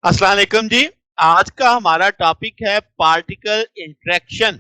अस्सलाम वालेकुम जी। आज का हमारा टॉपिक है पार्टिकल इंटरेक्शन।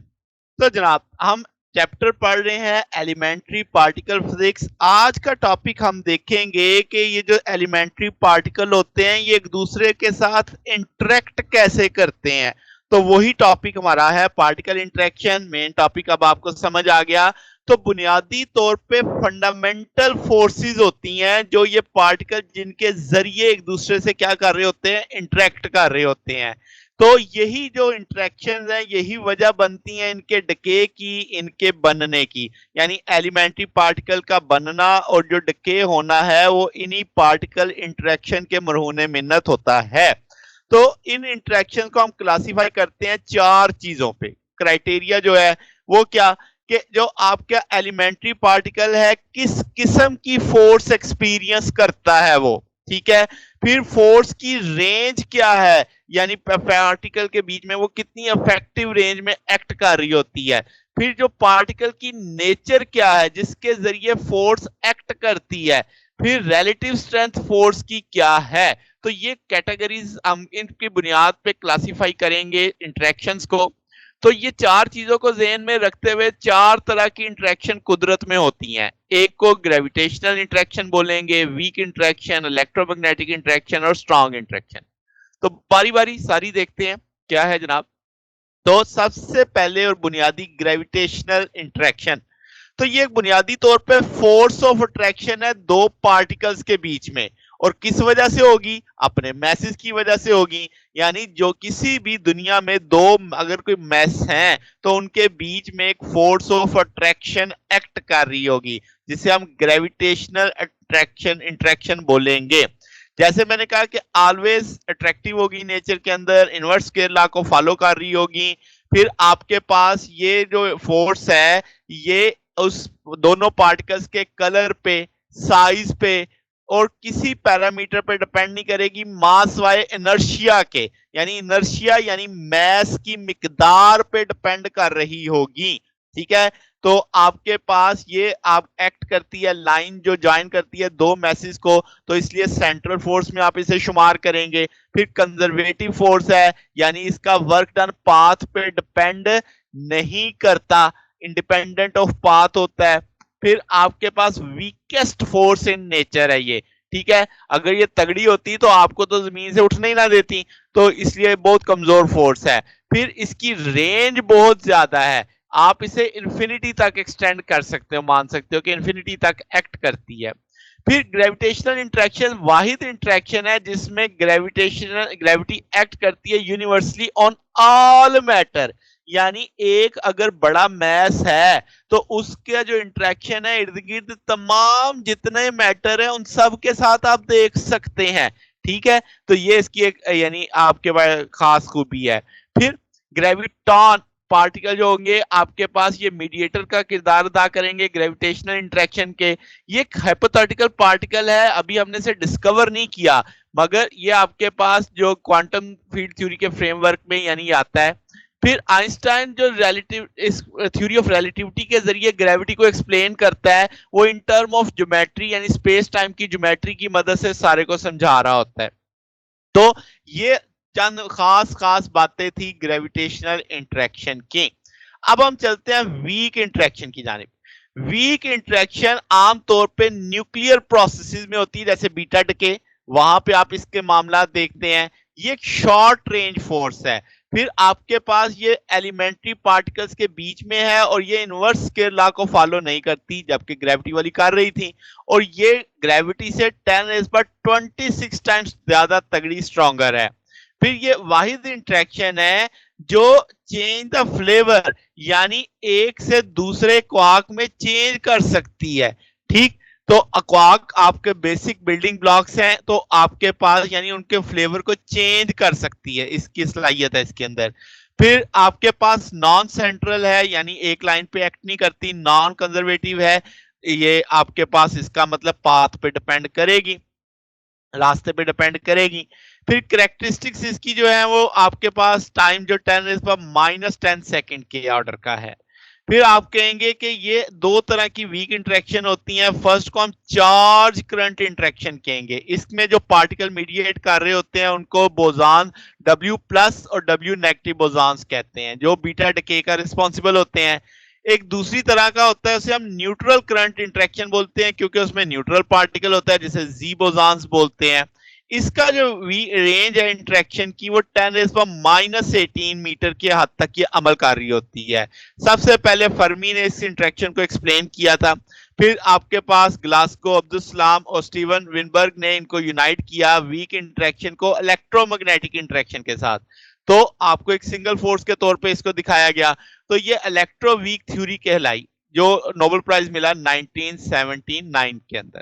तो जनाब हम चैप्टर पढ़ रहे हैं एलिमेंट्री पार्टिकल फिजिक्स। आज का टॉपिक हम देखेंगे कि ये जो एलिमेंट्री पार्टिकल होते हैं ये एक दूसरे के साथ इंटरेक्ट कैसे करते हैं। तो वही टॉपिक हमारा है पार्टिकल इंटरेक्शन। मेन टॉपिक अब आपको समझ आ गया। तो बुनियादी तौर पे फंडामेंटल फोर्सेस होती हैं जो ये पार्टिकल जिनके जरिए एक दूसरे से क्या कर रहे होते हैं, इंटरेक्ट कर रहे होते हैं। तो यही जो इंटरेक्शन है यही वजह बनती है इनके डके की, इनके बनने की। यानी एलिमेंट्री पार्टिकल का बनना और जो डके होना है वो इन्हीं पार्टिकल इंटरेक्शन के मरहूने मिन्नत होता है। तो इन इंटरेक्शन को हम क्लासिफाई करते हैं चार चीजों पे। क्राइटेरिया जो है वो क्या, कि जो आपका एलिमेंट्री पार्टिकल है किस किस्म की फोर्स एक्सपीरियंस करता है वो, ठीक है। फिर फोर्स की रेंज क्या है, यानी पार्टिकल के बीच में वो कितनी इफेक्टिव रेंज में एक्ट कर रही होती है। फिर जो पार्टिकल की नेचर क्या है जिसके जरिए फोर्स एक्ट करती है। फिर रिलेटिव स्ट्रेंथ फोर्स की क्या है। तो ये कैटेगरीज हम इनकी बुनियाद पे क्लासिफाई करेंगे इंटरेक्शंस को। तो ये चार चीजों को ज़हन में रखते हुए चार तरह की इंटरेक्शन कुदरत में होती हैं। एक को ग्रेविटेशनल इंटरेक्शन बोलेंगे, वीक इंटरेक्शन, इलेक्ट्रोमैग्नेटिक इंटरेक्शन और स्ट्रॉन्ग इंटरेक्शन। तो बारी बारी सारी देखते हैं क्या है जनाब। तो सबसे पहले और बुनियादी ग्रेविटेशनल इंटरेक्शन। तो ये एक बुनियादी तौर पे फोर्स ऑफ अट्रैक्शन है दो पार्टिकल्स के बीच में। और किस वजह से होगी, अपने मैसेज की वजह से होगी। यानी जो किसी भी दुनिया में दो अगर कोई मैस हैं तो उनके बीच में एक फोर्स ऑफ अट्रैक्शन एक्ट कर रही होगी जिसे हम ग्रेविटेशनल अट्रैक्शन इंटरेक्शन बोलेंगे। जैसे मैंने कहा कि ऑलवेज अट्रैक्टिव होगी, नेचर के अंदर इनवर्स स्केयर लॉ को फॉलो कर रही होगी। फिर आपके पास ये जो फोर्स है ये उस दोनों पार्टिकल्स के कलर पे, साइज पे और किसी पैरामीटर पे डिपेंड नहीं करेगी, मास वाय इनर्शिया के, यानी इनर्शिया यानी मैस की मिकदार पे डिपेंड कर रही होगी, ठीक है। तो आपके पास ये आप एक्ट करती है लाइन जो ज्वाइन करती है दो मैसेज को, तो इसलिए सेंट्रल फोर्स में आप इसे शुमार करेंगे। फिर कंजर्वेटिव फोर्स है, यानी इसका वर्क डन पाथ पे डिपेंड नहीं करता, इंडिपेंडेंट ऑफ पाथ होता है। फिर आपके पास वीकेस्ट फोर्स इन नेचर है ये, ठीक है। अगर ये तगड़ी होती तो आपको तो जमीन से उठने ही ना देती, तो इसलिए बहुत कमजोर फोर्स है। फिर इसकी रेंज बहुत ज्यादा है, आप इसे इन्फिनिटी तक एक्सटेंड कर सकते हो, मान सकते हो कि इन्फिनिटी तक एक्ट करती है। फिर ग्रेविटेशनल इंट्रैक्शन वाहिद इंट्रैक्शन है जिसमें ग्रेविटी एक्ट करती है यूनिवर्सली ऑन ऑल मैटर। यानी एक अगर बड़ा मैस है तो उसका जो इंट्रैक्शन है इर्द गिर्द तमाम जितने मैटर है उन सब के साथ आप देख सकते हैं, ठीक है। तो ये इसकी एक यानी आपके पास खास खूबी है। फिर ग्रेविटॉन पार्टिकल जो होंगे आपके पास ये मीडिएटर का किरदार अदा करेंगे ग्रेविटेशनल इंटरेक्शन के। ये एक हाइपोथेटिकल पार्टिकल है, अभी हमने इसे डिस्कवर नहीं किया, मगर ये आपके पास जो क्वांटम फील्ड थ्योरी के फ्रेमवर्क में यानी आता है। फिर आइंस्टाइन जो रिलेटिव इस थ्योरी ऑफ रिलेटिविटी के जरिए ग्रेविटी को एक्सप्लेन करता है वो इन टर्म ऑफ ज्योमेट्री यानी स्पेस टाइम की ज्योमेट्री की मदद से सारे को समझा रहा होता है। तो ये चंद खास खास बातें थी ग्रेविटेशनल इंटरेक्शन की। अब हम चलते हैं वीक इंटरेक्शन की जानिब। वीक इंटरेक्शन आमतौर पे न्यूक्लियर प्रोसेसेस में होती है, जैसे बीटा डिके, वहां पे आप इसके मामला देखते हैं। ये एक शॉर्ट रेंज फोर्स है। फिर आपके पास ये एलिमेंट्री पार्टिकल्स के बीच में है और ये इनवर्स स्केयर लॉ को फॉलो नहीं करती जबकि ग्रेविटी वाली कर रही थी। और ये ग्रेविटी से 10⁻26 टाइम्स ज्यादा तगड़ी स्ट्रॉन्गर है। फिर ये वाहिद इंट्रैक्शन है जो चेंज द फ्लेवर यानी एक से दूसरे क्वार्क में चेंज कर सकती है, ठीक। तो क्वार्क आपके बेसिक बिल्डिंग ब्लॉक्स हैं, तो आपके पास यानी उनके फ्लेवर को चेंज कर सकती है, इसकी सलाहियत है इसके अंदर। फिर आपके पास नॉन सेंट्रल है, यानी एक लाइन पे एक्ट नहीं करती, नॉन कंजर्वेटिव है। ये आपके पास इसका मतलब पाथ पे डिपेंड करेगी, रास्ते पे डिपेंड करेगी। फिर करेक्टरिस्टिक्स इसकी जो है वो आपके पास टाइम जो 10⁻⁻10 सेकंड के ऑर्डर का है। फिर आप कहेंगे कि ये दो तरह की वीक इंटरेक्शन होती हैं। फर्स्ट को हम चार्ज करंट इंटरेक्शन कहेंगे। इसमें जो पार्टिकल मीडिएट कर रहे होते हैं उनको बोजान W प्लस और W नेगेटिव बोजान्स कहते हैं, जो बीटा डिके का रिस्पॉन्सिबल होते हैं। एक दूसरी तरह का होता है, उसे हम न्यूट्रल करंट इंटरेक्शन बोलते हैं, क्योंकि उसमें न्यूट्रल पार्टिकल होता है, जिसे जी बोजान्स बोलते हैं। इसका जो रेंज है इंटरेक्शन की, वो 10⁻⁻18 मीटर के हद तक ये अमल कर रही होती है। सबसे पहले फर्मी ने इस इंटरेक्शन को एक्सप्लेन किया था। फिर आपके पास ग्लासगो, अब्दुल सलाम और स्टीवन विनबर्ग ने इनको यूनाइट किया वीक इंटरेक्शन को इलेक्ट्रोमैग्नेटिक इंटरेक्शन के साथ। तो आपको एक सिंगल फोर्स के तौर पे इसको दिखाया गया। तो ये इलेक्ट्रो वीक थ्योरी कहलाई, जो नोबेल प्राइज मिला 1979 के अंदर।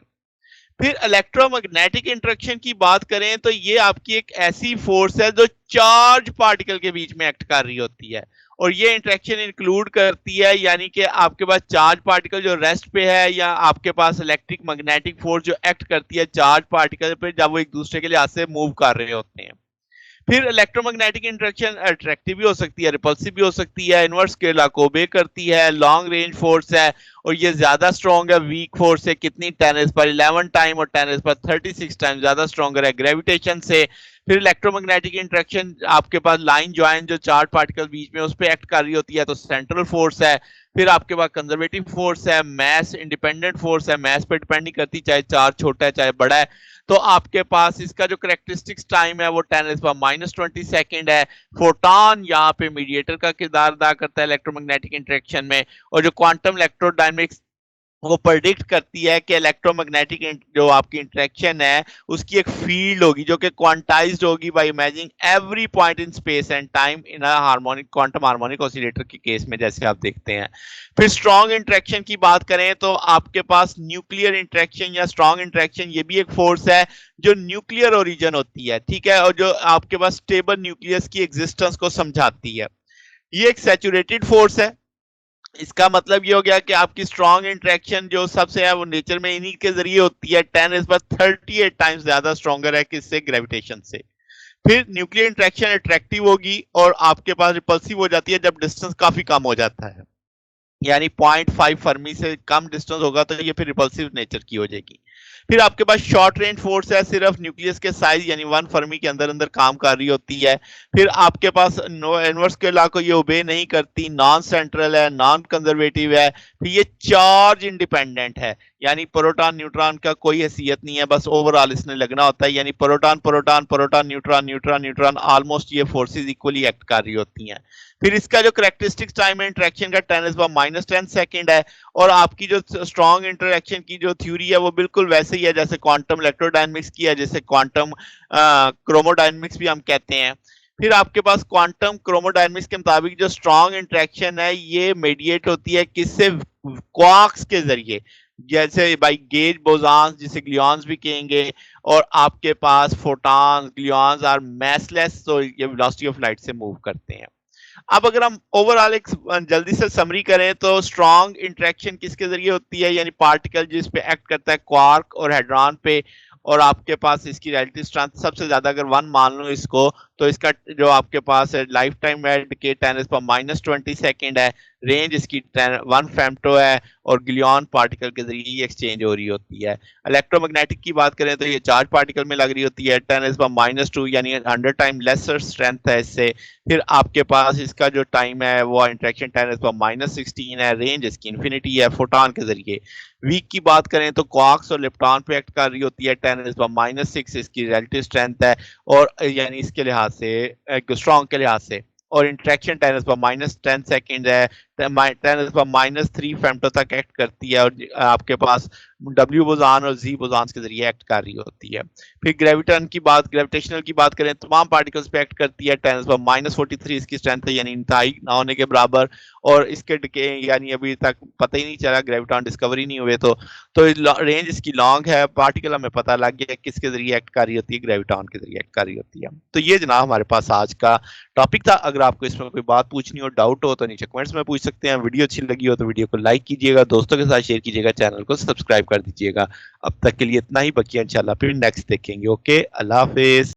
फिर इलेक्ट्रोमैग्नेटिक इंटरेक्शन की बात करें तो ये आपकी एक ऐसी फोर्स है जो चार्ज पार्टिकल के बीच में एक्ट कर रही होती है, और ये इंटरेक्शन इंक्लूड करती है, यानी कि आपके पास चार्ज पार्टिकल जो रेस्ट पे है, या आपके पास इलेक्ट्रिक मैग्नेटिक फोर्स जो एक्ट करती है चार्ज पार्टिकल पे जब वो एक दूसरे के लिहाज से मूव कर रहे होते हैं। फिर इलेक्ट्रोमैग्नेटिक इंटरेक्शन अट्रैक्टिव भी हो सकती है, रिपल्सिव भी हो सकती है, इनवर्स स्केलर को ओबे करती है, लॉन्ग रेंज फोर्स है, और ये ज्यादा स्ट्रॉन्ग है। वीक फोर्स है कितनी, 10⁻11 टाइम और 10⁻36 टाइम ज्यादा स्ट्रॉन्गर है ग्रेविटेशन से। फिर इलेक्ट्रोमैग्नेटिक इंटरेक्शन आपके पास लाइन ज्वाइन जो चार्ज पार्टिकल बीच में उस पर एक्ट कर रही होती है, तो सेंट्रल फोर्स है। फिर आपके पास कंजर्वेटिव फोर्स है, मैस इंडिपेंडेंट फोर्स है, मैस पे डिपेंड नहीं करती, चाहे चार्ज छोटा है चाहे बड़ा है। तो आपके पास इसका जो करेक्टरिस्टिक्स टाइम है वो 10⁻⁻20 सेकेंड है। फोटॉन यहाँ पे मीडिएटर का किरदार अदा करता है इलेक्ट्रोमैग्नेटिक इंटरेक्शन में, और जो क्वांटम इलेक्ट्रोडायनेमिक्स वो प्रेडिक्ट करती है कि इलेक्ट्रोमैग्नेटिक जो आपकी इंटरेक्शन है उसकी एक फील्ड होगी जो कि क्वांटाइज्ड होगी by imagining every point in space and time in a harmonic quantum harmonic oscillator के केस में, जैसे आप देखते हैं। फिर स्ट्रॉन्ग इंटरेक्शन की बात करें तो आपके पास न्यूक्लियर इंटरेक्शन या स्ट्रॉन्ग इंटरेक्शन, ये भी एक फोर्स है जो न्यूक्लियर ओरिजिन होती है, ठीक है, और जो आपके पास स्टेबल न्यूक्लियस की एग्जिस्टेंस को समझाती है। ये एक सैचुरेटेड फोर्स है। इसका मतलब ये हो गया कि आपकी स्ट्रॉन्ग इंटरेक्शन जो सबसे है वो नेचर में इन्हीं के जरिए होती है। 10⁻38 टाइम्स ज्यादा स्ट्रॉन्गर है किससे, ग्रेविटेशन से। फिर न्यूक्लियर इंटरेक्शन अट्रैक्टिव होगी और आपके पास रिपल्सिव हो जाती है जब डिस्टेंस काफी कम हो जाता है, यानी 0.5 फर्मी से कम डिस्टेंस होगा तो ये फिर रिपल्सिव नेचर की हो जाएगी। फिर आपके पास शॉर्ट रेंज फोर्स है, सिर्फ न्यूक्लियस के साइज यानी 1 फर्मी के अंदर अंदर काम कर रही होती है। फिर आपके पास इनवर्स के लॉ को ये ओबे नहीं करती, नॉन सेंट्रल है, नॉन कंजर्वेटिव है। फिर ये चार्ज इंडिपेंडेंट है, यानी प्रोटॉन न्यूट्रॉन का कोई हैसियत नहीं है, बस ओवरऑल इसने लगना होता है, यानी proton proton proton neutron neutron neutron almost ये फोर्सेज इक्वली एक्ट कर रही होती हैं। फिर इसका जो करेक्टरिस्टिक्स टाइम है इंटरेक्शन का 10⁻⁻10 सेकेंड है, और आपकी जो स्ट्रॉन्ग इंटरेक्शन की जो थ्योरी है वो बिल्कुल वैसे ही है जैसे क्वांटम इलेक्ट्रोडायनेमिक्स की है, जैसे क्वांटम क्रोमोडायनेमिक्स भी हम कहते हैं। फिर आपके पास क्वांटम क्रोमोडायनेमिक्स के मुताबिक जो स्ट्रॉन्ग इंटरेक्शन है ये मेडिएट होती है किससे, क्वार्क्स के जरिए, जैसे बाई गेज बोजान्स जिसे ग्लियॉन्स भी कहेंगे, और आपके पास फोटॉन्स ग्लियॉन्स आर मैसलेस, तो ये वेलोसिटी ऑफ लाइट से मूव करते हैं। अब अगर हम ओवरऑल एक जल्दी से समरी करें तो स्ट्रॉन्ग इंटरेक्शन किसके जरिए होती है, यानी पार्टिकल जिस पे एक्ट करता है क्वार्क और हेड्रॉन पे, और आपके पास इसकी रिलेटिव स्ट्रेंथ सबसे ज्यादा अगर 1 मान लो इसको, तो इसका जो आपके पास है लाइफ टाइम है के 10⁻⁻20 सेकेंड है, रेंज इसकी 1 फेम्टो है, और ग्लियॉन पार्टिकल के जरिए ये एक्सचेंज हो रही होती है। इलेक्ट्रोमैग्नेटिक की बात करें तो ये चार्ज पार्टिकल में लग रही होती है, 10⁻⁻2 यानी 100 टाइम लेसर स्ट्रेंथ है इससे। फिर आपके पास इसका जो टाइम है वो इंटरेक्शन 10⁻⁻16 है, रेंज इसकी इन्फिनिटी है फोटॉन के जरिए। वीक की बात करें तो क्वार्क्स और लेप्टॉन पे एक्ट कर रही होती है, 10⁻⁻6 इसकी रिलेटिव स्ट्रेंथ है, और यानी इसके लिहाज से स्ट्रॉन्ग के लिहाज से, और इंटरेक्शन 10⁻⁻10 सेकेंड है, 10⁻⁻3 फेम्टो तक एक्ट करती है, और आपके पास डब्ल्यू बोजान और जी बोजान के जरिए एक्ट कर रही होती है। फिर ग्रेविटेशनल की बात करें तमाम पार्टिकल्स पे एक्ट करती है, 10⁻43 इसकी स्ट्रेंथ है, यानी इंतहाई ना होने के बराबर, और इसके डिके यानी अभी तक पता ही नहीं चला, ग्रेविटॉन डिस्कवरी नहीं हुए, तो रेंज इसकी लॉन्ग है। पार्टिकल हमें पता लग गया किसके जरिए एक्ट कर रही होती है, ग्रेविटॉन के जरिए एक्ट कर रही होती है। तो ये जनाब हमारे पास आज का टॉपिक था। अगर आपको इसमें कोई बात पूछनी हो, डाउट हो, तो नीचे कमेंट्स में पूछ सकते हैं। वीडियो अच्छी लगी हो तो वीडियो को लाइक कीजिएगा, दोस्तों के साथ शेयर कीजिएगा, चैनल को सब्सक्राइब कर दीजिएगा। अब तक के लिए इतना ही, बकिया इंशाल्लाह फिर नेक्स्ट देखेंगे। ओके, अल्लाह हाफिज।